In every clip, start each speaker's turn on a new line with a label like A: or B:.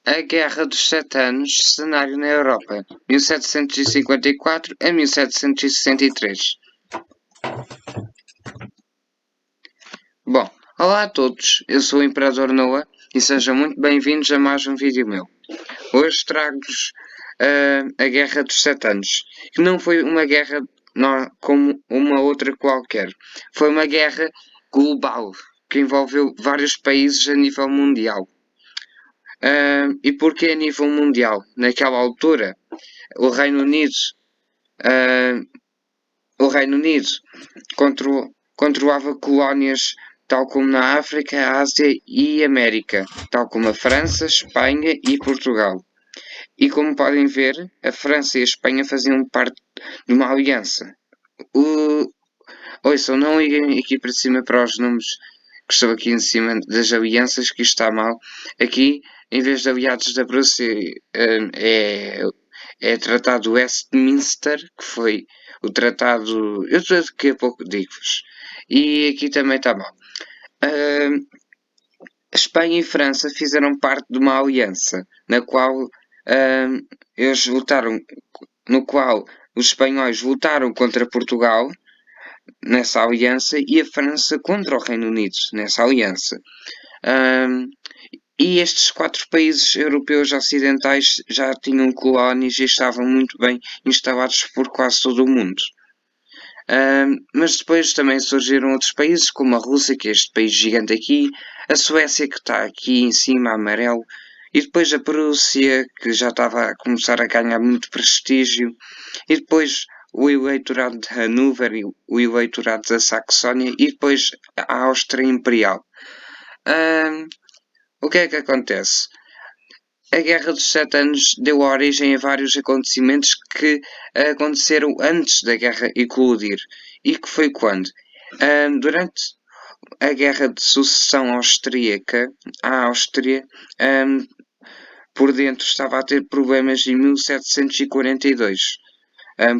A: A Guerra dos Sete Anos, cenário na Europa, 1754 a 1763. Bom, olá a todos, eu sou o Imperador Noah e sejam muito bem-vindos a mais um vídeo meu. Hoje trago-vos a Guerra dos Sete Anos, que não foi uma guerra como uma outra qualquer. Foi uma guerra global, que envolveu vários países a nível mundial. E porquê a nível mundial? Naquela altura, o Reino Unido, uh, o Reino Unido controlava colónias tal como na África, Ásia e América, tal como a França, Espanha e Portugal. E como podem ver, a França e a Espanha faziam parte de uma aliança. Ouçam, não liguem aqui para cima para os números que estou aqui em cima das alianças, que isto está mal. Aqui, em vez de aliados da Prússia, é tratado Westminster, que foi o tratado. Eu daqui a pouco digo-vos. E aqui também está mal. Espanha e França fizeram parte de uma aliança na qual eles lutaram, no qual os espanhóis lutaram contra Portugal nessa aliança e a França contra o Reino Unido nessa aliança. E estes quatro países europeus ocidentais já tinham colónias e estavam muito bem instalados por quase todo o mundo. Mas depois também surgiram outros países, como a Rússia, que é este país gigante aqui, a Suécia, que está aqui em cima, amarelo, e depois a Prússia, que já estava a começar a ganhar muito prestígio, e depois o eleitorado de Hannover e o eleitorado da Saxónia, e depois a Áustria Imperial. O que é que acontece? A Guerra dos Sete Anos deu origem a vários acontecimentos que aconteceram antes da guerra eclodir. E que foi quando? Durante a Guerra de Sucessão Austríaca, a Áustria, por dentro, estava a ter problemas em 1742.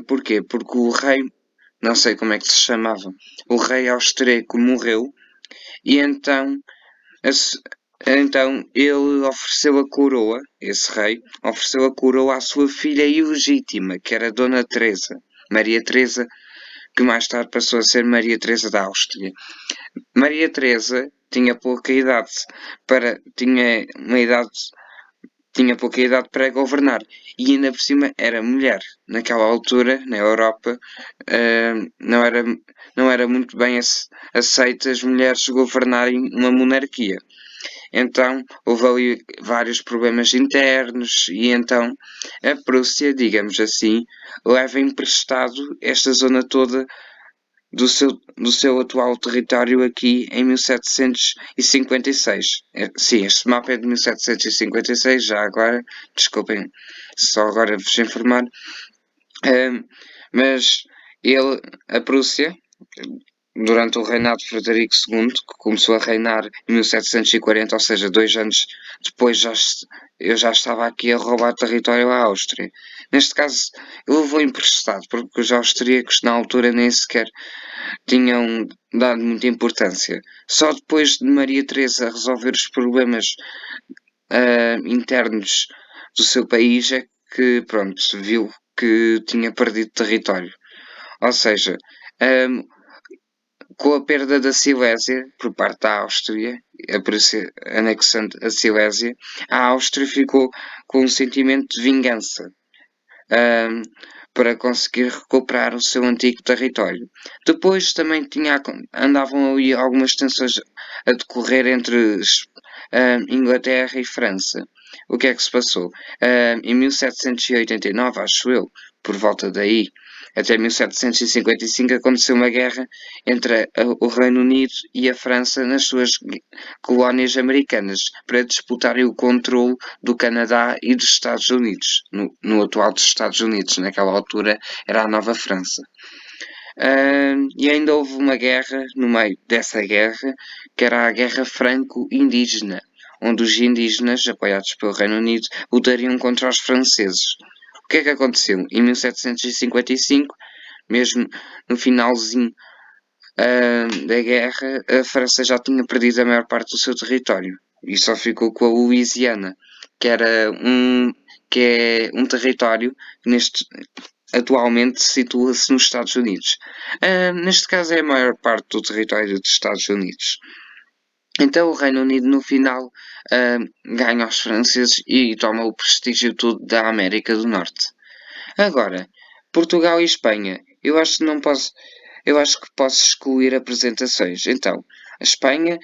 A: Porquê? Porque o rei, não sei como é que se chamava, o rei austríaco morreu e então ele ofereceu a coroa, esse rei, ofereceu a coroa à sua filha ilegítima, que era Dona Teresa, Maria Teresa, que mais tarde passou a ser Maria Teresa da Áustria. Maria Teresa tinha pouca idade tinha pouca idade para governar e ainda por cima era mulher. Naquela altura, na Europa, não era muito bem aceita as mulheres governarem uma monarquia. Então houve ali vários problemas internos e então a Prússia, digamos assim, leva emprestado esta zona toda do seu atual território aqui em 1756. Sim, este mapa é de 1756, já agora, desculpem, só agora vos informar. Mas a Prússia, durante o reinado de Frederico II, que começou a reinar em 1740, ou seja, 2 anos depois eu já estava aqui a roubar território à Áustria. Neste caso, eu vou emprestado, porque os austríacos na altura nem sequer tinham dado muita importância. Só depois de Maria Teresa resolver os problemas internos do seu país é que, pronto, viu que tinha perdido território. Ou seja, com a perda da Silésia por parte da Áustria, anexando a Silésia, a Áustria ficou com um sentimento de vingança para conseguir recuperar o seu antigo território. Depois também andavam ali algumas tensões a decorrer entre Inglaterra e França. O que é que se passou? Em 1789, acho eu, por volta daí, até 1755 aconteceu uma guerra entre o Reino Unido e a França nas suas colónias americanas para disputarem o controle do Canadá e dos Estados Unidos, no atual dos Estados Unidos. Naquela altura era a Nova França. E ainda houve uma guerra no meio dessa guerra, que era a Guerra Franco-Indígena, onde os indígenas, apoiados pelo Reino Unido, lutariam contra os franceses. O que é que aconteceu? Em 1755, mesmo no finalzinho da guerra, a França já tinha perdido a maior parte do seu território e só ficou com a Louisiana. que era que é um território que atualmente situa-se nos Estados Unidos. Neste caso é a maior parte do território dos Estados Unidos. Então o Reino Unido no final ganha aos franceses e toma o prestígio todo da América do Norte. Agora, Portugal e Espanha, eu acho que posso excluir apresentações. Então, a Espanha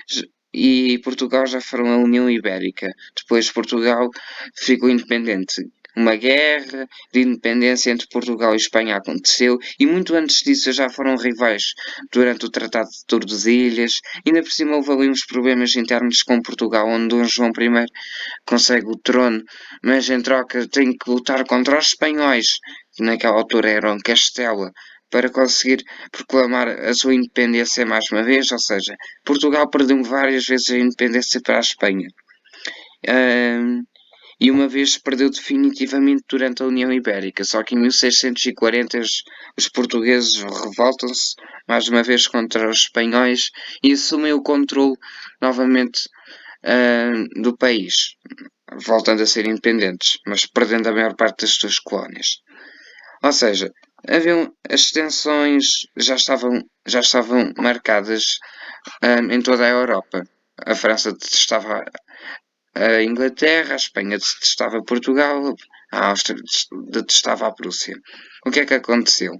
A: e Portugal já foram a União Ibérica. Depois Portugal ficou independente. Uma guerra de independência entre Portugal e Espanha aconteceu e muito antes disso já foram rivais durante o Tratado de Tordesilhas. Ainda por cima houve ali uns problemas internos com Portugal, onde Dom João I consegue o trono, mas em troca tem que lutar contra os espanhóis, que naquela altura eram Castela, para conseguir proclamar a sua independência mais uma vez, ou seja, Portugal perdeu várias vezes a independência para a Espanha. E uma vez perdeu definitivamente durante a União Ibérica, só que em 1640 os portugueses revoltam-se mais uma vez contra os espanhóis e assumem o controle novamente do país, voltando a ser independentes, mas perdendo a maior parte das suas colónias. Ou seja, as tensões já estavam marcadas em toda a Europa. A França detestava a Inglaterra, a Espanha detestava Portugal, a Áustria detestava a Prússia. O que é que aconteceu?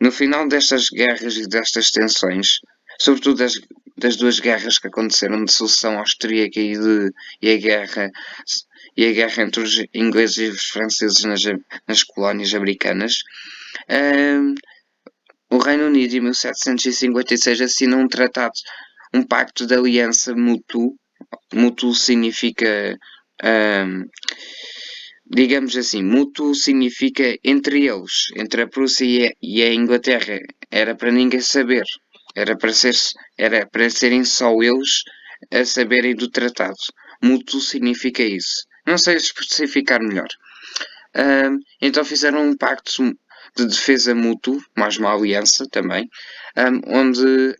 A: No final destas guerras e destas tensões, sobretudo das duas guerras que aconteceram de sucessão austríaca e a guerra entre os ingleses e os franceses nas colónias americanas, o Reino Unido em 1756 assina um tratado, um pacto de aliança mútuo. Mútuo significa digamos assim, mútuo significa entre eles, entre a Prússia e a Inglaterra. Era para ninguém saber. Era para serem só eles a saberem do tratado. Mútuo significa isso. Não sei especificar melhor. Então fizeram um pacto de defesa mútuo, mais uma aliança também, onde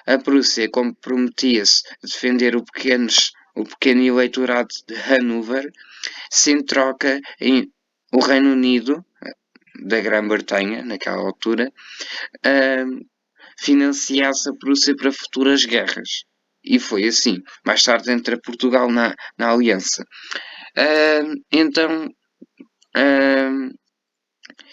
A: a Prússia comprometia-se a defender o pequeno eleitorado de Hanover, se em troca o Reino Unido, da Grã-Bretanha, naquela altura, financiasse a Prússia para futuras guerras. E foi assim. Mais tarde entra Portugal na aliança. Então,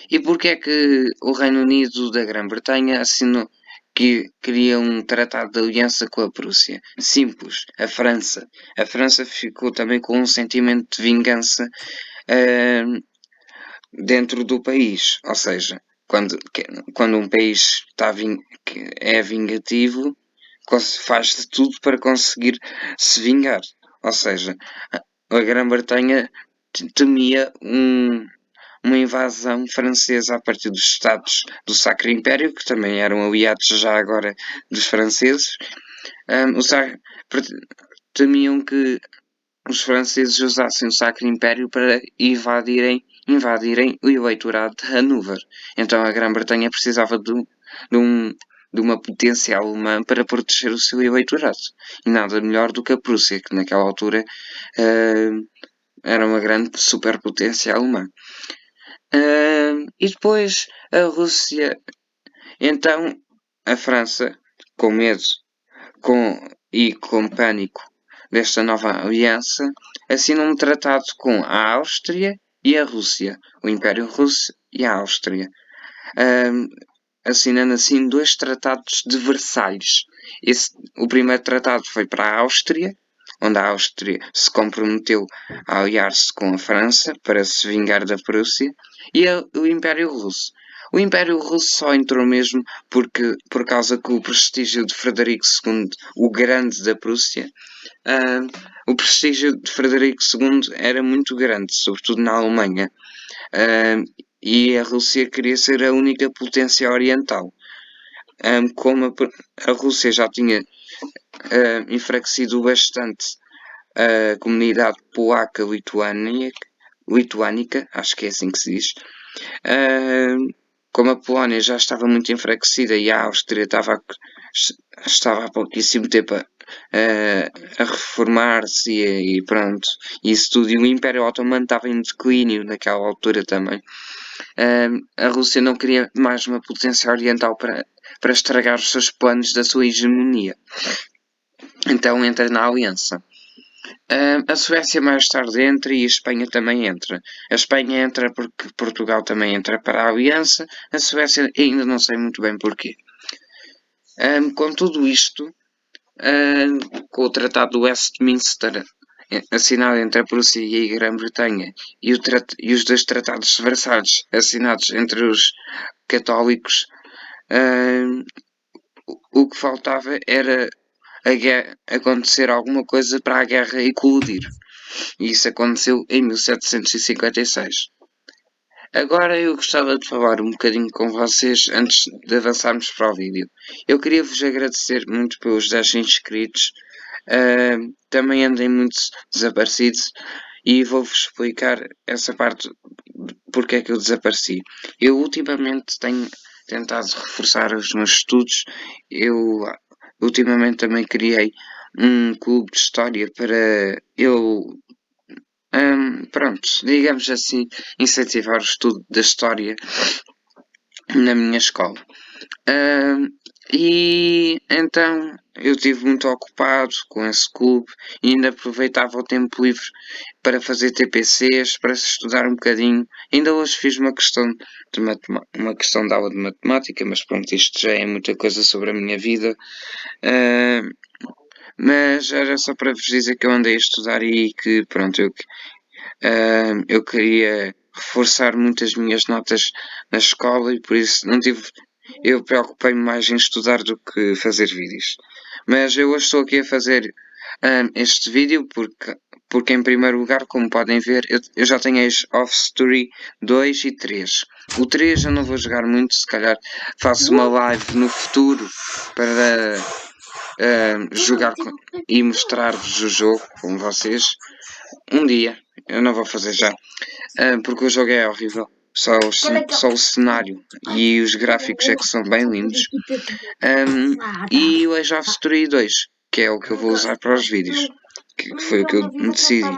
A: e porquê é que o Reino Unido da Grã-Bretanha assinou que queria um tratado de aliança com a Prússia? Simples, a França. A França ficou também com um sentimento de vingança dentro do país. Ou seja, quando um país é vingativo, faz de tudo para conseguir se vingar. Ou seja, a Grã-Bretanha temia uma invasão francesa a partir dos Estados do Sacro Império, que também eram aliados já agora dos franceses. Temiam que os franceses usassem o Sacro Império para invadirem o eleitorado de Hanover. Então a Grã-Bretanha precisava de uma potência alemã para proteger o seu eleitorado. E nada melhor do que a Prússia, que naquela altura era uma grande superpotência alemã. E depois a Rússia. Então a França, com medo e com pânico desta nova aliança, assina um tratado com a Áustria e a Rússia, o Império Russo e a Áustria, assinando assim dois tratados de Versalhes. O primeiro tratado foi para a Áustria, onde a Áustria se comprometeu a aliar-se com a França para se vingar da Prússia, e o Império Russo. O Império Russo só entrou mesmo por causa que o prestígio de Frederico II, o Grande da Prússia, o prestígio de Frederico II era muito grande, sobretudo na Alemanha, e a Rússia queria ser a única potência oriental. Como a Rússia já tinha enfraquecido bastante a comunidade lituânica, acho que é assim que se diz, como a Polónia já estava muito enfraquecida e a Áustria estava há pouquíssimo tempo a reformar-se e pronto, isso tudo. E o Império Otomano estava em declínio naquela altura também. A Rússia não queria mais uma potência oriental para estragar os seus planos da sua hegemonia. Então entra na aliança. A Suécia mais tarde entra e a Espanha também entra. A Espanha entra porque Portugal também entra para a aliança. A Suécia ainda não sei muito bem porquê. Com tudo isto, com o Tratado de Westminster assinado entre a Prússia e a Grã-Bretanha e os dois tratados versalhes assinados entre os católicos, o que faltava era acontecer alguma coisa para a guerra eclodir. E isso aconteceu em 1756. Agora eu gostava de falar um bocadinho com vocês antes de avançarmos para o vídeo. Eu queria vos agradecer muito pelos 10 inscritos. Também andem muito desaparecidos e vou-vos explicar essa parte porque é que eu desapareci. Eu ultimamente tenho tentado reforçar os meus estudos. Eu ultimamente também criei um clube de história para eu pronto, digamos assim, incentivar o estudo da história na minha escola. E então eu estive muito ocupado com esse clube e ainda aproveitava o tempo livre para fazer TPCs, para estudar um bocadinho. Ainda hoje fiz uma questão uma questão de aula de matemática, mas pronto, isto já é muita coisa sobre a minha vida. Mas era só para vos dizer que eu andei a estudar e que pronto, eu queria reforçar muito as minhas notas na escola e por isso não tive. Eu preocupei-me mais em estudar do que fazer vídeos. Mas eu hoje estou aqui a fazer este vídeo porque em primeiro lugar, como podem ver, eu já tenho Age of Story 2 e 3. O 3 eu não vou jogar muito, se calhar faço uma live no futuro para jogar e mostrar-vos o jogo com vocês. Um dia, eu não vou fazer já, porque o jogo é horrível. Só o cenário e os gráficos é que são bem lindos. E o Age of Story 2, que é o que eu vou usar para os vídeos, que foi o que eu me decidi.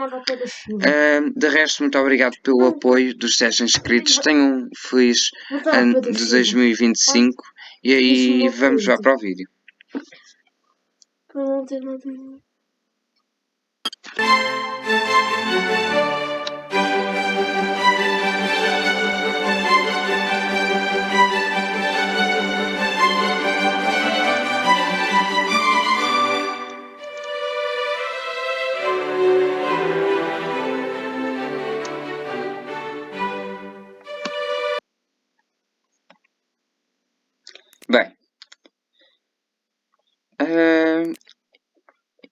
A: De resto, muito obrigado pelo apoio dos 10 inscritos. Tenham um feliz ano de 2025 e aí vamos já para o vídeo. Bem,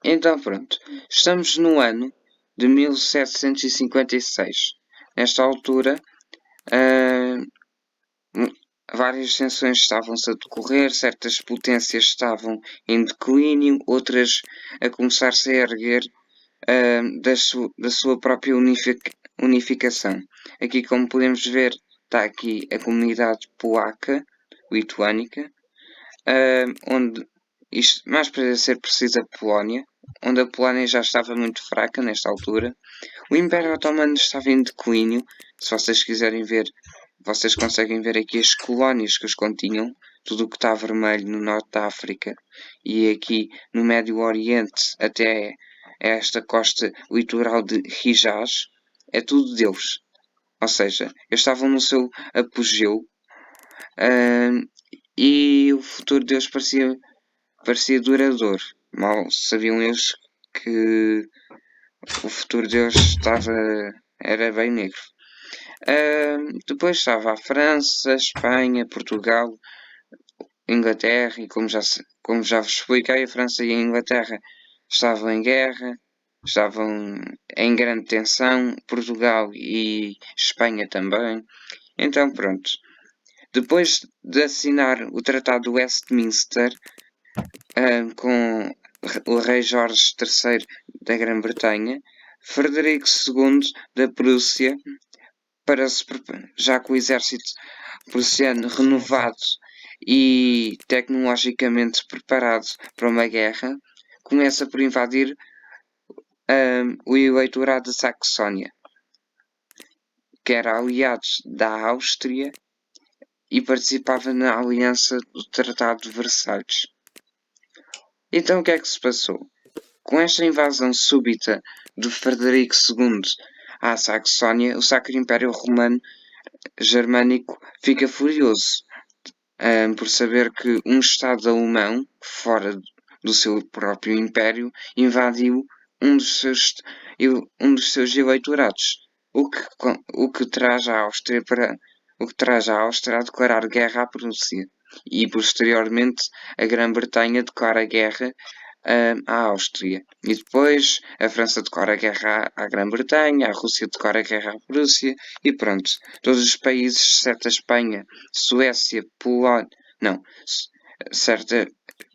A: então pronto, estamos no ano de 1756. Nesta altura, várias tensões estavam-se a decorrer, certas potências estavam em declínio, outras a começar-se a erguer da sua própria unificação. Aqui, como podemos ver, está aqui a comunidade polaca, lituânica, onde, isto mais para ser preciso, a Polónia, onde a Polónia já estava muito fraca nesta altura. O Império Otomano estava em declínio. Se vocês quiserem ver, vocês conseguem ver aqui as colónias que os continham, tudo o que está vermelho no norte da África e aqui no Médio Oriente até esta costa litoral de Hijaz, é tudo deles. Ou seja, eles estavam no seu apogeu e o futuro deles parecia duradouro. Mal sabiam eles que o futuro deles era bem negro. Depois estava a França, a Espanha, Portugal, Inglaterra e como já vos expliquei, a França e a Inglaterra estavam em guerra, estavam em grande tensão, Portugal e Espanha também. Então pronto. Depois de assinar o Tratado de Westminster com o rei Jorge III da Grã-Bretanha, Frederico II da Prússia, já com o exército prussiano renovado e tecnologicamente preparado para uma guerra, começa por invadir o eleitorado de Saxónia, que era aliado da Áustria e participava na aliança do Tratado de Versalhes. Então o que é que se passou? Com esta invasão súbita de Frederico II à Saxónia, o Sacro Império Romano Germânico fica furioso por saber que um Estado alemão, fora do seu próprio império, invadiu um dos seus eleitorados, o que traz a Áustria a declarar guerra à Prússia e posteriormente a Grã-Bretanha declara guerra à Áustria. E depois a França declara guerra à Grã-Bretanha, a Rússia declara guerra à Prússia e pronto. Todos os países, exceto a Espanha, Suécia, Polónia... Não,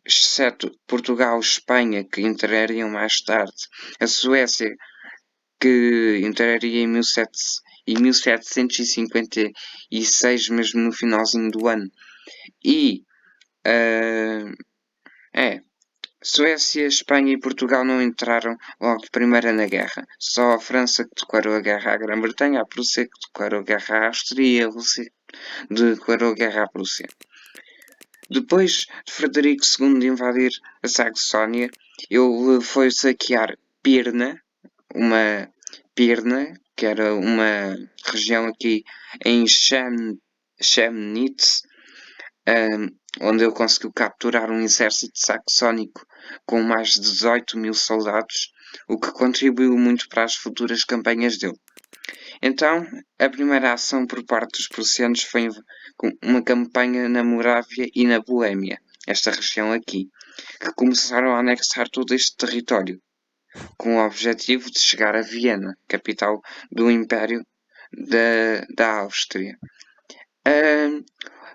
A: exceto Portugal, Espanha, que entrariam mais tarde, a Suécia, que entraria em 1756, mesmo no finalzinho do ano, e Suécia, Espanha e Portugal não entraram logo de primeira na guerra. Só a França que declarou a guerra à Grã-Bretanha, a Prússia que declarou guerra à Áustria e a Rússia declarou guerra à Prússia. Depois de Frederico II invadir a Saxónia, ele foi saquear Pirna, que era uma região aqui em Chemnitz, onde ele conseguiu capturar um exército saxónico com mais de 18 mil soldados, o que contribuiu muito para as futuras campanhas dele. Então, a primeira ação por parte dos prussianos foi uma campanha na Morávia e na Boémia, esta região aqui, que começaram a anexar todo este território, com o objetivo de chegar a Viena, capital do Império da Áustria.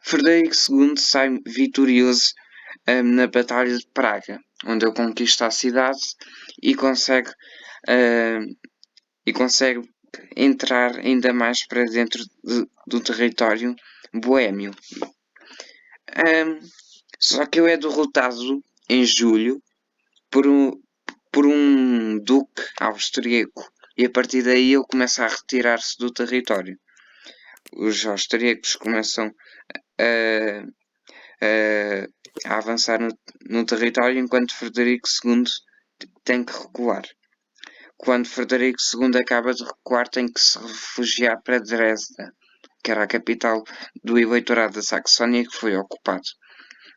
A: Frederico II sai vitorioso na Batalha de Praga, onde ele conquista a cidade e consegue entrar ainda mais para dentro do território boêmio. Só que ele é derrotado em julho por um duque austríaco e a partir daí ele começa a retirar-se do território. Os austríacos começam a avançar no território enquanto Frederico II tem que recuar. Quando Frederico II acaba de recuar, tem que se refugiar para Dresda, que era a capital do eleitorado da Saxónia que foi ocupado.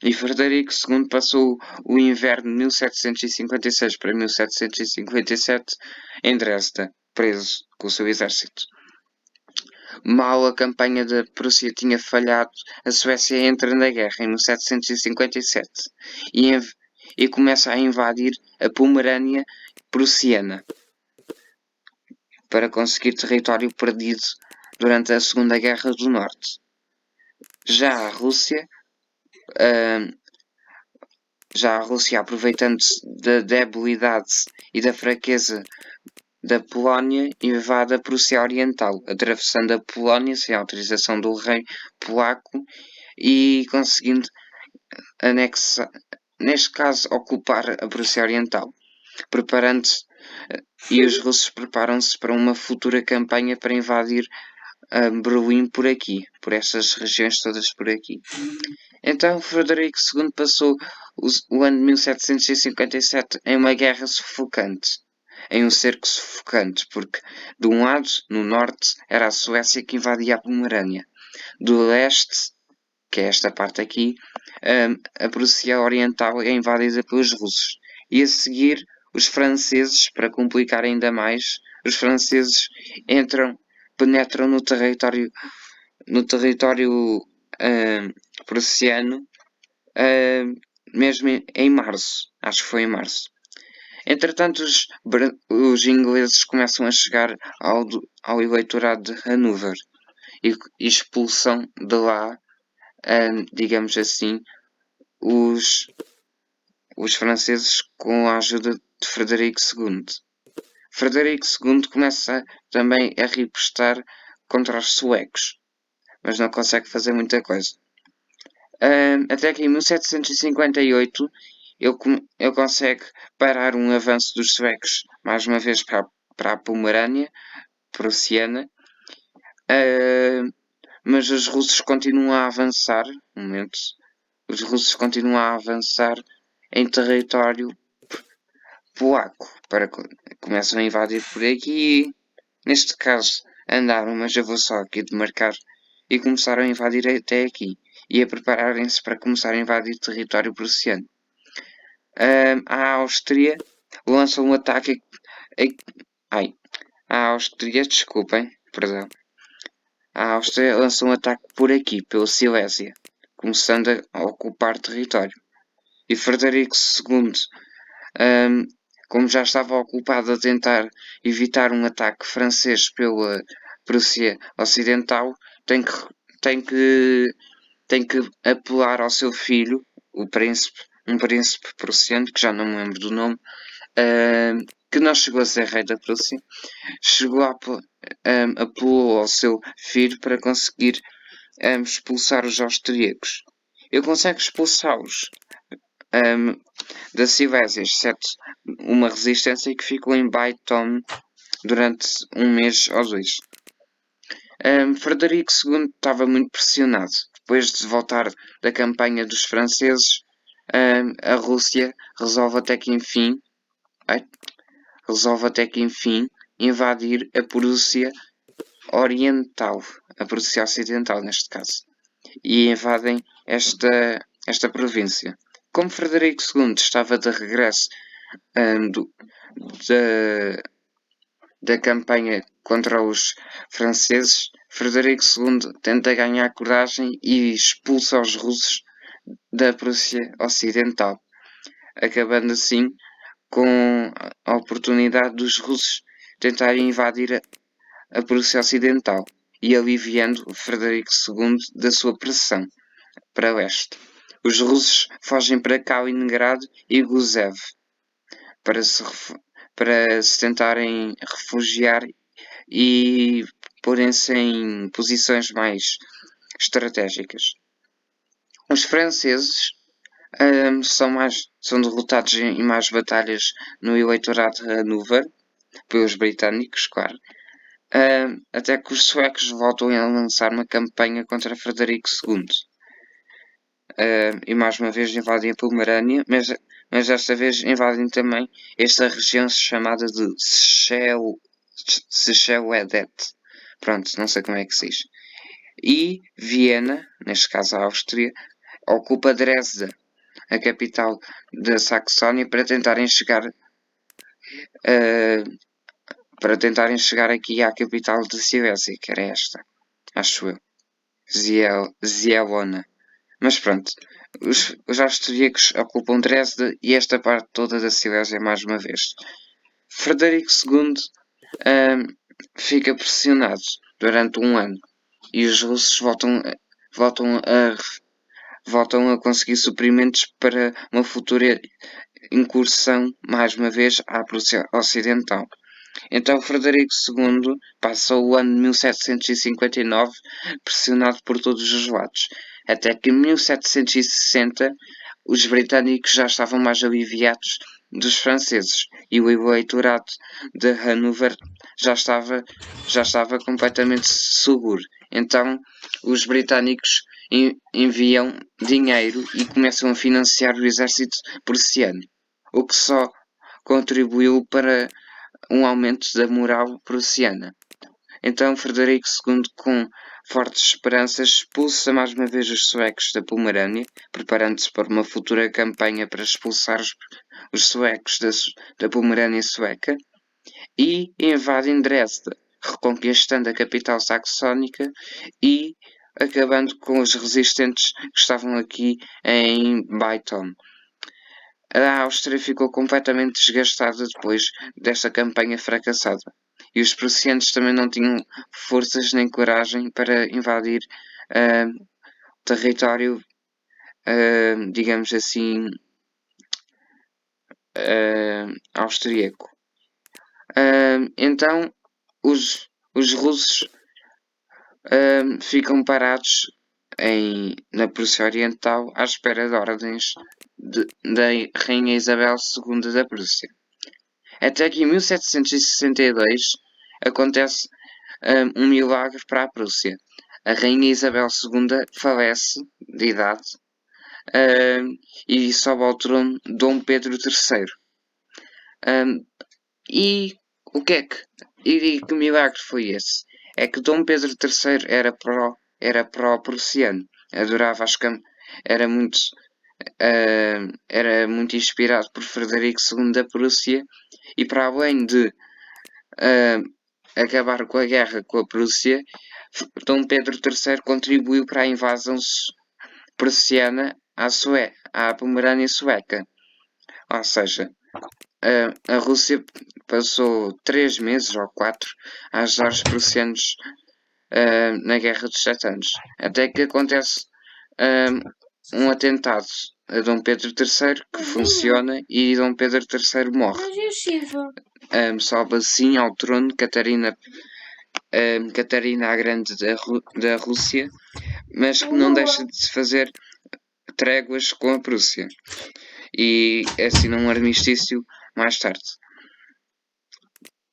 A: E Frederico II passou o inverno de 1756 para 1757 em Dresda, preso com o seu exército. Mal a campanha da Prússia tinha falhado, a Suécia entra na guerra em 1757 e começa a invadir a Pomerânia prussiana para conseguir território perdido durante a Segunda Guerra do Norte. Já a Rússia, aproveitando-se da debilidade e da fraqueza da Polónia, invade a Prússia Oriental, atravessando a Polónia sem autorização do rei polaco e conseguindo anexar, neste caso, ocupar a Prússia Oriental, preparando-se, e os russos preparam-se para uma futura campanha para invadir Berlim por aqui, por estas regiões todas por aqui. Então Frederico II passou o ano de 1757 em uma guerra sufocante, em um cerco sufocante, porque de um lado, no norte, era a Suécia que invadia a Pomerânia, do leste, que é esta parte aqui, a Prússia Oriental é invadida pelos russos. E a seguir, os franceses, para complicar ainda mais, os franceses penetram no território prussiano, mesmo em março. Acho que foi em março. Entretanto, os ingleses começam a chegar ao eleitorado de Hanover e expulsam de lá, digamos assim, os franceses com a ajuda de Frederico II. Frederico II começa também a ripostar contra os suecos, mas não consegue fazer muita coisa. Até que em 1758 ele consegue parar um avanço dos suecos, mais uma vez para a Pomerânia prussiana, mas os russos continuam a avançar, no momento, os russos continuam a avançar em território polaco, começam a invadir por aqui, neste caso andaram, mas eu vou só aqui demarcar, e começaram a invadir até aqui, e a prepararem-se para começar a invadir território prussiano. A Áustria lança um ataque. A Áustria, desculpem, perdão. A Áustria lança um ataque por aqui, pela Silésia, começando a ocupar território. E Frederico II, como já estava ocupado a tentar evitar um ataque francês pela Prússia Ocidental, tem que, tem que apelar ao seu filho, um príncipe prussiano, que já não me lembro do nome, que não chegou a ser rei da Prússia, apelou ao seu filho para conseguir expulsar os austríacos. Ele consegue expulsá-los da Silésia, exceto uma resistência que ficou em Baiton durante um mês ou dois. Frederico II estava muito pressionado. Depois de voltar da campanha dos franceses, a Rússia resolve até que enfim invadir a Prússia Oriental, a Prússia Ocidental neste caso, e invadem esta província. Como Frederico II estava de regresso da campanha contra os franceses, Frederico II tenta ganhar coragem e expulsa os russos da Prússia Ocidental, acabando assim com a oportunidade dos russos tentarem invadir a Prússia Ocidental e aliviando Frederico II da sua pressão para leste. Os russos fogem para Kaliningrado e Gusev para se tentarem refugiar e porem-se em posições mais estratégicas. Os franceses são derrotados em mais batalhas no eleitorado de Hanover, pelos britânicos, claro, até que os suecos voltam a lançar uma campanha contra Frederico II. E mais uma vez invadem a Pomerânia, mas desta vez invadem também esta região chamada de Schellwedet. Pronto, não sei como é que se diz. E Viena, neste caso a Áustria, ocupa Dresda, a capital da Saxónia, para tentarem chegar aqui à capital de Silésia, que era esta, acho eu, Zielona. Mas pronto, os austríacos ocupam Dresda e esta parte toda da Silésia mais uma vez. Frederico II fica pressionado durante um ano e os russos voltam a conseguir suprimentos para uma futura incursão, mais uma vez, à Prússia Ocidental. Então Frederico II passa o ano de 1759 pressionado por todos os lados, até que em 1760 os britânicos já estavam mais aliviados dos franceses e o eleitorado de Hanover já estava completamente seguro. Então os britânicos enviam dinheiro e começam a financiar o exército prussiano, o que só contribuiu para um aumento da moral prussiana. Então Frederico II, com fortes esperanças, expulsa mais uma vez os suecos da Pomerânia, preparando-se para uma futura campanha para expulsar os suecos da Pomerânia sueca, e invadem Dresda, reconquistando a capital saxónica e acabando com os resistentes que estavam aqui em Baiton. A Áustria ficou completamente desgastada depois desta campanha fracassada, e os prussianos também não tinham forças nem coragem para invadir território, digamos assim, austríaco. Então os russos ficam parados na Prússia Oriental à espera de ordens da Rainha Isabel II da Prússia. Até que em 1762 acontece um milagre para a Prússia. A Rainha Isabel II falece de idade e sobe ao trono Dom Pedro III. E o que é que. E que milagre foi esse? É que Dom Pedro III era pró-prussiano. Adorava as cam... era muito, era muito inspirado por Frederico II da Prússia e para além de acabar com a guerra com a Prússia, Dom Pedro III contribuiu para a invasão prussiana à Pomerânia Sueca. Ou seja, a Rússia passou 3 meses ou 4 a ajudar os prussianos na Guerra dos Sete Anos. Até que acontece um atentado a Dom Pedro III que funciona e Dom Pedro III morre. Sobe assim ao trono Catarina a Grande da Rússia, mas que não deixa de se fazer tréguas com a Prússia e assina um armistício mais tarde.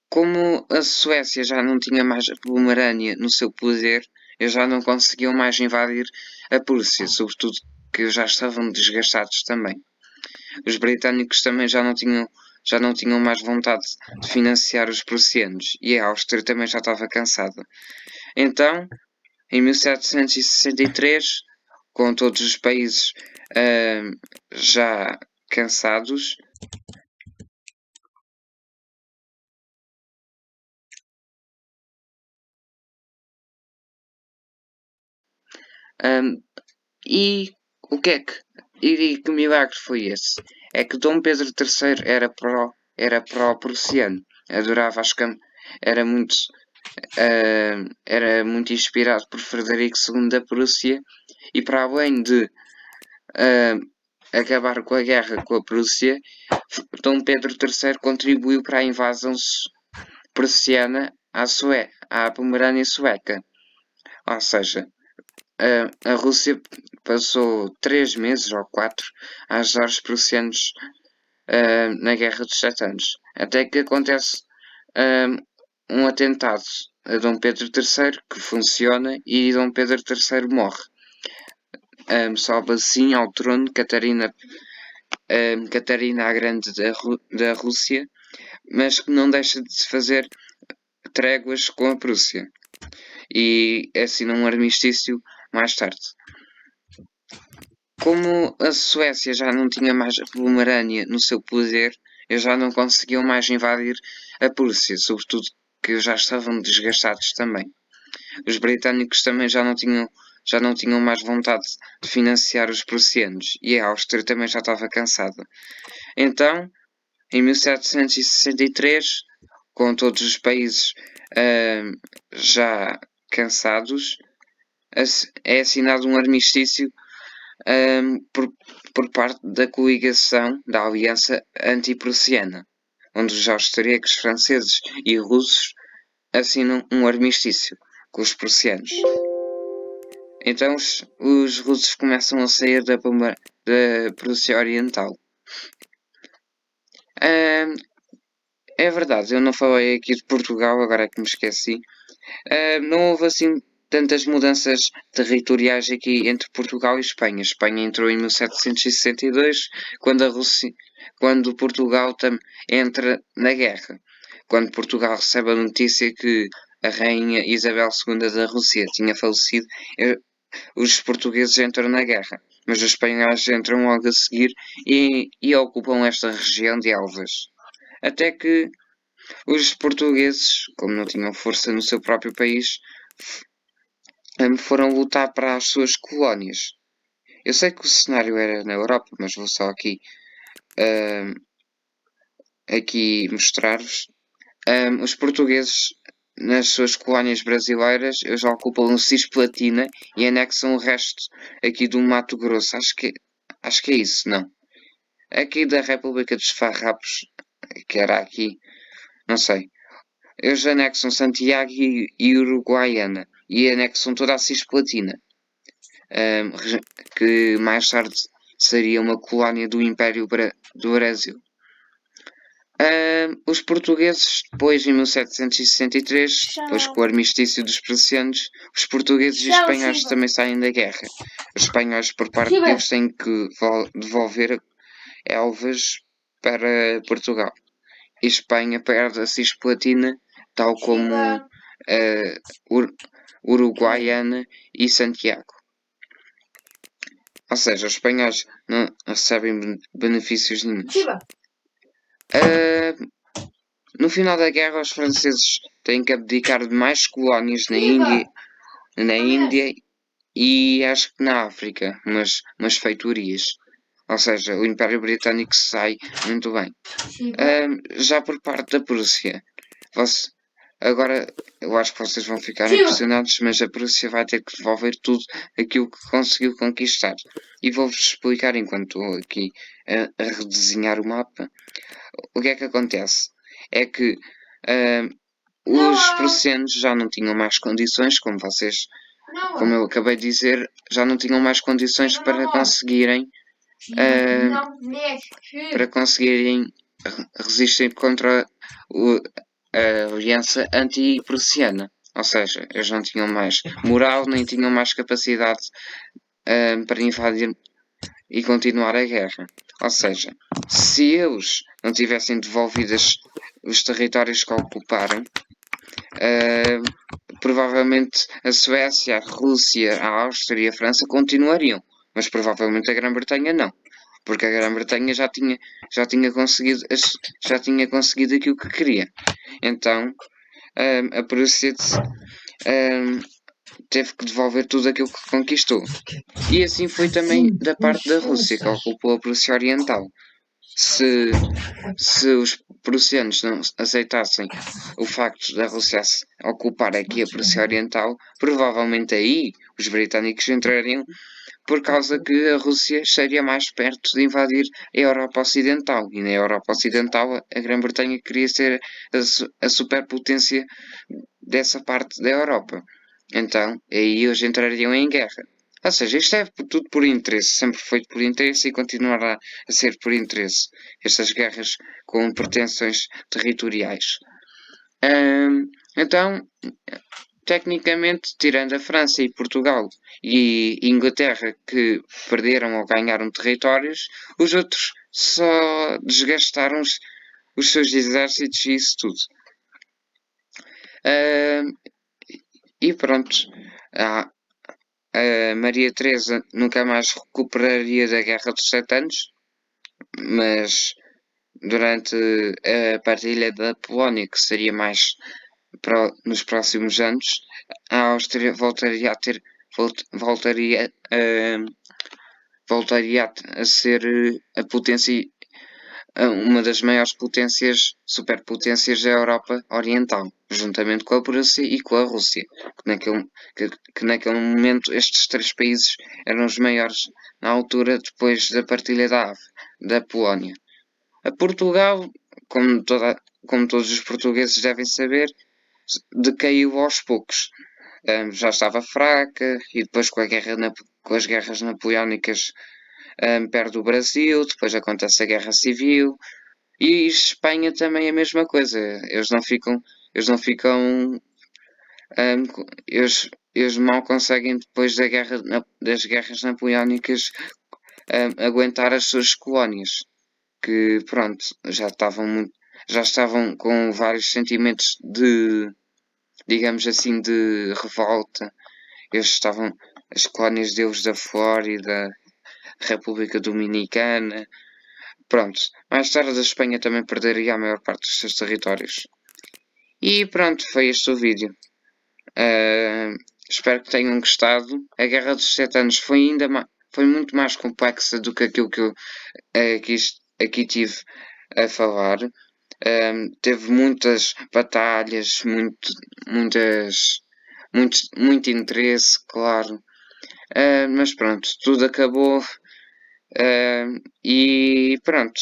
A: Como a Suécia já não tinha mais a Pomerânia no seu poder, eles já não conseguiam mais invadir a Prússia, sobretudo que já estavam desgastados também. Os britânicos também já não tinham mais vontade de financiar os prussianos e a Áustria também já estava cansada. Então, em 1763, com todos os países já cansados, e o que é que. E que milagre foi esse? É que Dom Pedro III era pró-prussiano. Adorava as cam... era muito inspirado por Frederico II da Prússia e para além de acabar com a guerra com a Prússia, Dom Pedro III contribuiu para a invasão prussiana à Pomerânia Sueca. Ou seja, a Rússia passou 3 meses ou 4 a ajudar os prussianos na Guerra dos Sete Anos. Até que acontece um atentado a Dom Pedro III que funciona e Dom Pedro III morre. Sobe assim ao trono Catarina a Grande da Rússia, mas que não deixa de se fazer tréguas com a Prússia e assina um armistício mais tarde. Como a Suécia já não tinha mais a Pomerânia no seu poder, eles já não conseguiam mais invadir a Prússia, sobretudo que já estavam desgastados também. Os britânicos também já não tinham mais vontade de financiar os prussianos e a Áustria também já estava cansada. Então, em 1763, com todos os países já cansados, é assinado um armistício por parte da coligação da Aliança Antiprussiana, onde os austríacos, franceses e russos assinam um armistício com os prussianos. Então os russos começam a sair da Prússia Oriental. É verdade, eu não falei aqui de Portugal, agora é que me esqueci. Não houve assim tantas mudanças territoriais aqui entre Portugal e Espanha. A Espanha entrou em 1762, quando Portugal entra na guerra. Quando Portugal recebe a notícia que a rainha Isabel II da Rússia tinha falecido, os portugueses entram na guerra. Mas os espanhóis entram logo a seguir e ocupam esta região de Elvas. Até que os portugueses, como não tinham força no seu próprio país, foram lutar para as suas colónias. Eu sei que o cenário era na Europa, mas vou só aqui mostrar-vos. Os portugueses, nas suas colónias brasileiras, já ocupam Cisplatina e anexam o resto aqui do Mato Grosso. Acho que é isso, não? Aqui da República dos Farrapos, que era aqui, não sei. Eles anexam Santiago e Uruguaiana e anexam toda a Cisplatina. que mais tarde seria uma colónia do Império do Brasil. Os portugueses, depois em 1763, depois com o armistício dos prussianos, os portugueses e espanhóis também saem da guerra. Os espanhóis, por parte deles, têm que devolver Elvas para Portugal. E Espanha perde a Cisplatina, tal como Uruguaiana e Santiago. Ou seja, os espanhóis não recebem benefícios nenhum. No final da guerra, os franceses têm que abdicar de mais colónias na Índia e acho que na África, umas feitorias. Ou seja, o Império Britânico sai muito bem. Já por parte da Prússia, agora eu acho que vocês vão ficar impressionados, mas a Prússia vai ter que devolver tudo aquilo que conseguiu conquistar. E vou-vos explicar enquanto estou aqui a redesenhar o mapa. O que é que acontece? É que os prussianos já não tinham mais condições, como eu acabei de dizer, já não tinham mais condições para conseguirem resistir contra a aliança anti-prussiana. Ou seja, eles não tinham mais moral, nem tinham mais capacidade para invadir e continuar a guerra. Ou seja, se eles não tivessem devolvido os territórios que ocuparam, provavelmente a Suécia, a Rússia, a Áustria e a França continuariam, mas provavelmente a Grã-Bretanha não, porque a Grã-Bretanha já tinha conseguido aquilo que queria. Então a Prússia teve que devolver tudo aquilo que conquistou. E assim foi também da parte da Rússia, que ocupou a Prússia Oriental. Se os prussianos não aceitassem o facto da Rússia ocupar aqui a Prússia Oriental, provavelmente aí os britânicos entrariam, por causa que a Rússia estaria mais perto de invadir a Europa Ocidental. E na Europa Ocidental a Grã-Bretanha queria ser a superpotência dessa parte da Europa. Então aí eles entrariam em guerra. Ou seja, isto é tudo por interesse, sempre feito por interesse e continuará a ser por interesse. Estas guerras com pretensões territoriais. Então, tecnicamente, tirando a França e Portugal e Inglaterra, que perderam ou ganharam territórios, os outros só desgastaram os seus exércitos e isso tudo. E pronto. A Maria Teresa nunca mais recuperaria da Guerra dos Sete Anos, mas durante a partilha da Polónia, que seria mais nos próximos anos, a Áustria voltaria a ser a potência, uma das maiores potências, superpotências da Europa Oriental, juntamente com a Prússia e com a Rússia, que naquele momento estes três países eram os maiores na altura depois da partilha da Polónia. A Portugal, como todos os portugueses devem saber, decaiu aos poucos. Já estava fraca e depois com as guerras napoleónicas perde o Brasil, depois acontece a Guerra Civil e Espanha também é a mesma coisa. Eles mal conseguem depois das guerras napoleónicas aguentar as suas colónias, que pronto, já estavam com vários sentimentos digamos assim, de revolta. As colónias deles da Flórida, República Dominicana. Pronto, mais tarde a Espanha também perderia a maior parte dos seus territórios. E pronto, foi este o vídeo. Espero que tenham gostado. A Guerra dos Sete Anos foi muito mais complexa do que aquilo que eu aqui tive a falar. Teve muitas batalhas, muito interesse, claro. Mas pronto, tudo acabou. E pronto,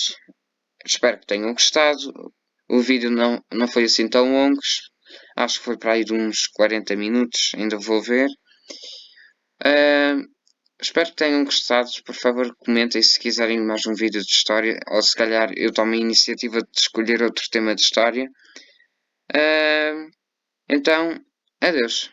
A: espero que tenham gostado. O vídeo não foi assim tão longo. Acho que foi para aí de uns 40 minutos, ainda vou ver. espero que tenham gostado. Por favor, comentem se quiserem mais um vídeo de história, ou se calhar eu tomo a iniciativa de escolher outro tema de história. Então, adeus.